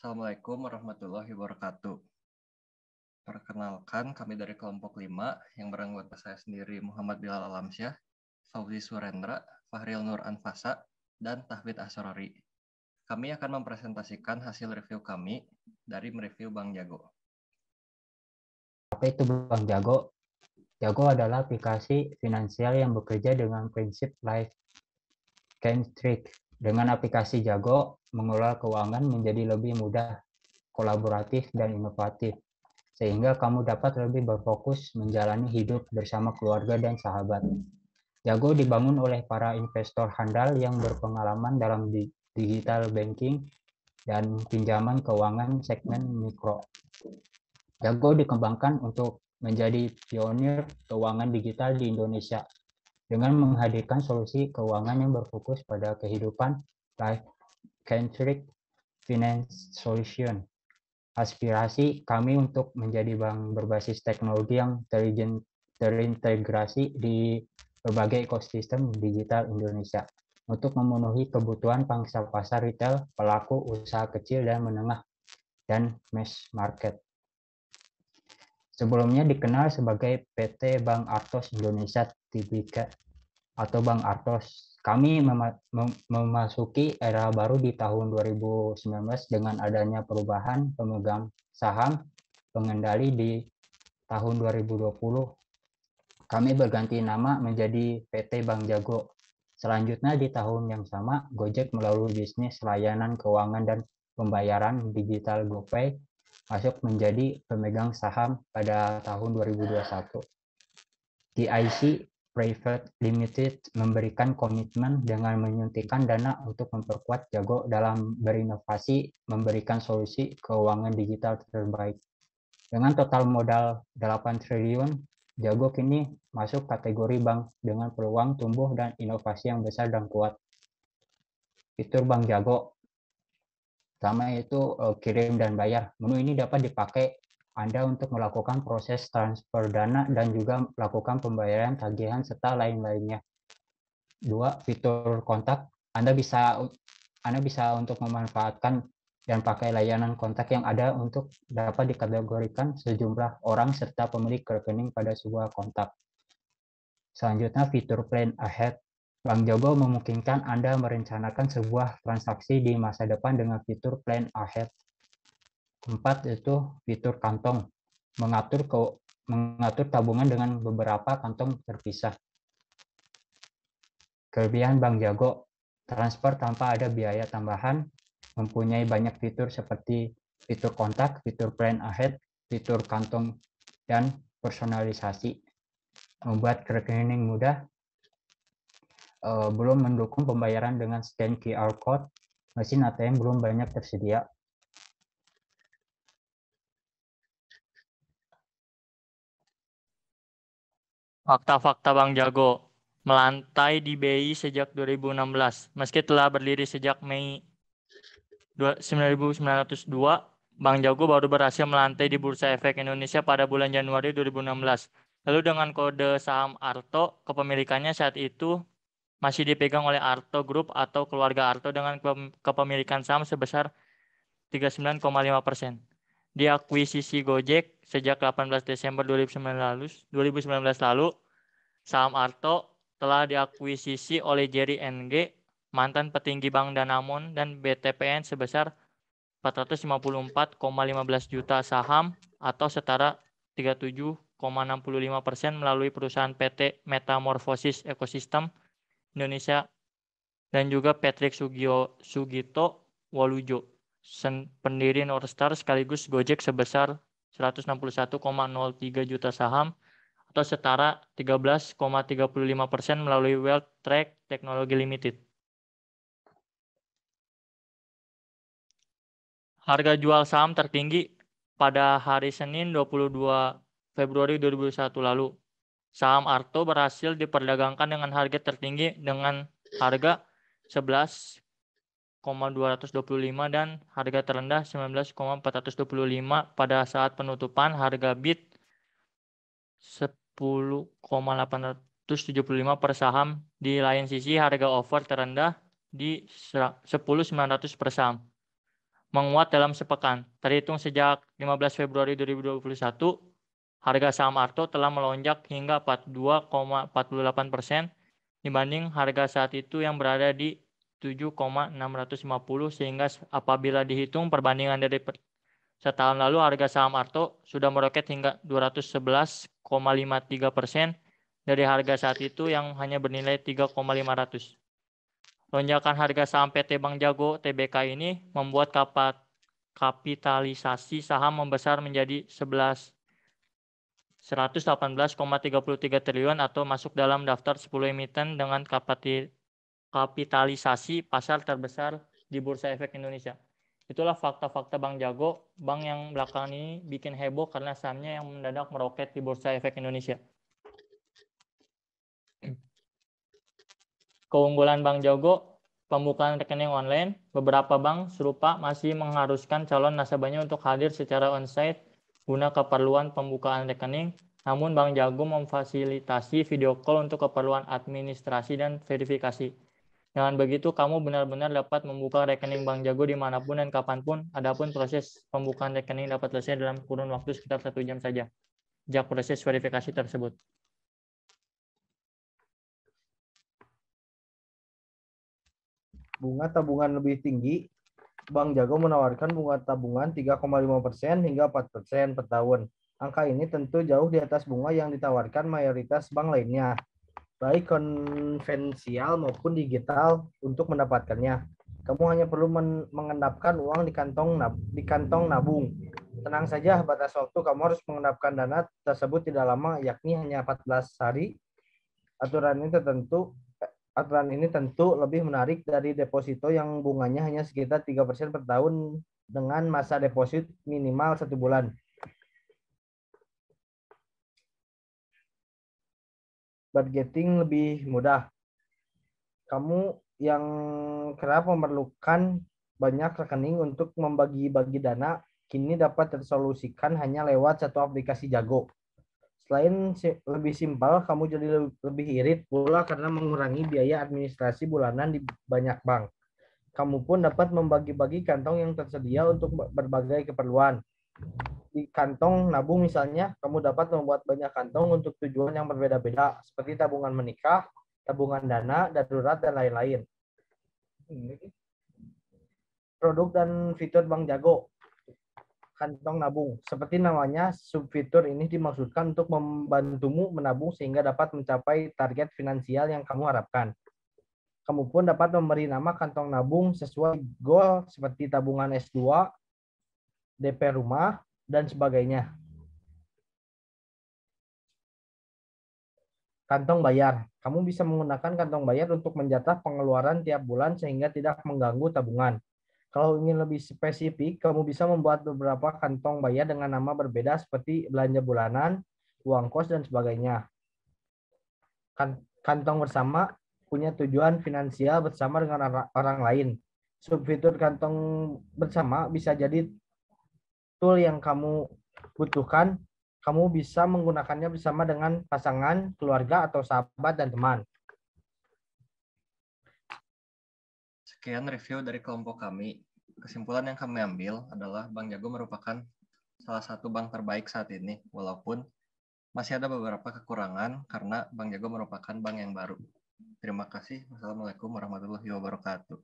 Assalamualaikum warahmatullahi wabarakatuh. Perkenalkan, kami dari kelompok 5 yang beranggota saya sendiri Muhammad Bilal Alamsyah, Fauzi Surendra, Fahril Nur Anfasa, dan Tahwid Asrori. Kami akan mempresentasikan hasil review kami dari mereview Bank Jago. Apa itu Bank Jago? Jago adalah aplikasi finansial yang bekerja dengan prinsip life-centric. Dengan aplikasi Jago, mengelola keuangan menjadi lebih mudah, kolaboratif, dan inovatif, sehingga kamu dapat lebih berfokus menjalani hidup bersama keluarga dan sahabat. Jago dibangun oleh para investor handal yang berpengalaman dalam digital banking dan pinjaman keuangan segmen mikro. Jago dikembangkan untuk menjadi pionir keuangan digital di Indonesia dengan menghadirkan solusi keuangan yang berfokus pada kehidupan life-centric finance solution. Aspirasi kami untuk menjadi bank berbasis teknologi yang terintegrasi di berbagai ekosistem digital Indonesia untuk memenuhi kebutuhan pangsa pasar retail, pelaku usaha kecil dan menengah, dan mass market. Sebelumnya dikenal sebagai PT Bank Artos Indonesia Tbk atau Bank Artos. Kami memasuki era baru di tahun 2019 dengan adanya perubahan pemegang saham pengendali di tahun 2020. Kami berganti nama menjadi PT Bank Jago. Selanjutnya di tahun yang sama, Gojek melalui bisnis layanan keuangan dan pembayaran digital GoPay masuk menjadi pemegang saham pada tahun 2021. GIC Private Limited memberikan komitmen dengan menyuntikkan dana untuk memperkuat Jago dalam berinovasi, memberikan solusi keuangan digital terbaik. Dengan total modal 8 triliun, Jago kini masuk kategori bank dengan peluang tumbuh dan inovasi yang besar dan kuat. Fitur Bank Jago pertama itu kirim dan bayar. Menu ini dapat dipakai Anda untuk melakukan proses transfer dana dan juga melakukan pembayaran tagihan serta lain-lainnya. 2. Fitur kontak. Anda bisa untuk memanfaatkan dan pakai layanan kontak yang ada untuk dapat dikategorikan sejumlah orang serta pemilik rekening pada sebuah kontak. Selanjutnya fitur Plan Ahead. Bank Jago memungkinkan Anda merencanakan sebuah transaksi di masa depan dengan fitur Plan Ahead. 4. Itu fitur kantong, mengatur tabungan dengan beberapa kantong terpisah. Kelebihan Bank Jago, transfer tanpa ada biaya tambahan, mempunyai banyak fitur seperti fitur kontak, fitur Plan Ahead, fitur kantong, dan personalisasi. Membuat rekening mudah. Belum mendukung pembayaran dengan scan QR code, mesin ATM belum banyak tersedia. Fakta-fakta Bank Jago melantai di BI sejak 2016. Meski telah berdiri sejak Mei 1902, Bank Jago baru berhasil melantai di Bursa Efek Indonesia pada bulan Januari 2016. Lalu dengan kode saham Arto, kepemilikannya saat itu masih dipegang oleh Arto Group atau keluarga Arto dengan kepemilikan saham sebesar 39,5%. Diakuisisi Gojek sejak 18 Desember 2019 lalu, saham Arto telah diakuisisi oleh Jerry NG, mantan petinggi Bank Danamon dan BTPN sebesar 454,15 juta saham atau setara 37,65% melalui perusahaan PT Metamorphosis Ecosystem Indonesia dan juga Patrick Sugito Walujo, pendiri Northstar sekaligus Gojek sebesar 161,03 juta saham atau setara 13,35% melalui Wealth Track Technology Limited. Harga jual saham tertinggi pada hari Senin 22 Februari 2021 lalu. Saham Arto berhasil diperdagangkan dengan harga tertinggi dengan harga 11,225 dan harga terendah 19,425 pada saat penutupan. Harga bid 10,875 per saham. Di lain sisi harga offer terendah di 10.900 per saham. menguat dalam sepekan. Terhitung sejak 15 Februari 2021, harga saham Arto telah melonjak hingga 42,48% dibanding harga saat itu yang berada di 7,650, sehingga apabila dihitung perbandingan dari setahun lalu, harga saham Arto sudah meroket hingga 211,53% dari harga saat itu yang hanya bernilai 3,500. Lonjakan harga saham PT Bank Jago Tbk ini membuat kapitalisasi saham membesar menjadi 118,33 triliun atau masuk dalam daftar 10 emiten dengan kapitalisasi pasar terbesar di Bursa Efek Indonesia. Itulah fakta-fakta Bank Jago, bank yang belakangan ini bikin heboh karena sahamnya yang mendadak meroket di Bursa Efek Indonesia. Keunggulan Bank Jago, pembukaan rekening online. Beberapa bank serupa masih mengharuskan calon nasabahnya untuk hadir secara onsite guna keperluan pembukaan rekening. Namun Bank Jago memfasilitasi video call untuk keperluan administrasi dan verifikasi. Dengan begitu, kamu benar-benar dapat membuka rekening Bank Jago dimanapun dan kapanpun. Adapun proses pembukaan rekening dapat selesai dalam kurun waktu sekitar 1 jam saja sejak proses verifikasi tersebut. Bunga tabungan lebih tinggi, Bank Jago menawarkan bunga tabungan 3,5% hingga 4% per tahun. Angka ini tentu jauh di atas bunga yang ditawarkan mayoritas bank lainnya, baik konvensional maupun digital. Untuk mendapatkannya, kamu hanya perlu mengendapkan uang di kantong nabung. Tenang saja, batas waktu kamu harus mengendapkan dana tersebut tidak lama, yakni hanya 14 hari. Aturan ini tentu lebih menarik dari deposito yang bunganya hanya sekitar 3% per tahun dengan masa deposit minimal 1 bulan. Budgeting lebih mudah. Kamu yang kerap memerlukan banyak rekening untuk membagi-bagi dana, kini dapat tersolusikan hanya lewat satu aplikasi Jago. Selain lebih simpel, kamu jadi lebih irit pula karena mengurangi biaya administrasi bulanan di banyak bank. Kamu pun dapat membagi-bagi kantong yang tersedia untuk berbagai keperluan. Di kantong nabung misalnya, kamu dapat membuat banyak kantong untuk tujuan yang berbeda-beda, seperti tabungan menikah, tabungan dana, darurat, dan lain-lain. Produk dan fitur Bank Jago. Kantong nabung. Seperti namanya, subfitur ini dimaksudkan untuk membantumu menabung sehingga dapat mencapai target finansial yang kamu harapkan. Kamu pun dapat memberi nama kantong nabung sesuai goal seperti tabungan S2, DP rumah, dan sebagainya. Kantong bayar. Kamu bisa menggunakan kantong bayar untuk menjatah pengeluaran tiap bulan sehingga tidak mengganggu tabungan. Kalau ingin lebih spesifik, kamu bisa membuat beberapa kantong bayar dengan nama berbeda seperti belanja bulanan, uang kos, dan sebagainya. Kantong bersama punya tujuan finansial bersama dengan orang lain. Subfitur kantong bersama bisa jadi tool yang kamu butuhkan. Kamu bisa menggunakannya bersama dengan pasangan, keluarga, atau sahabat dan teman. Sekian review dari kelompok kami. Kesimpulan yang kami ambil adalah Bank Jago merupakan salah satu bank terbaik saat ini, walaupun masih ada beberapa kekurangan karena Bank Jago merupakan bank yang baru. Terima kasih. Wassalamualaikum warahmatullahi wabarakatuh.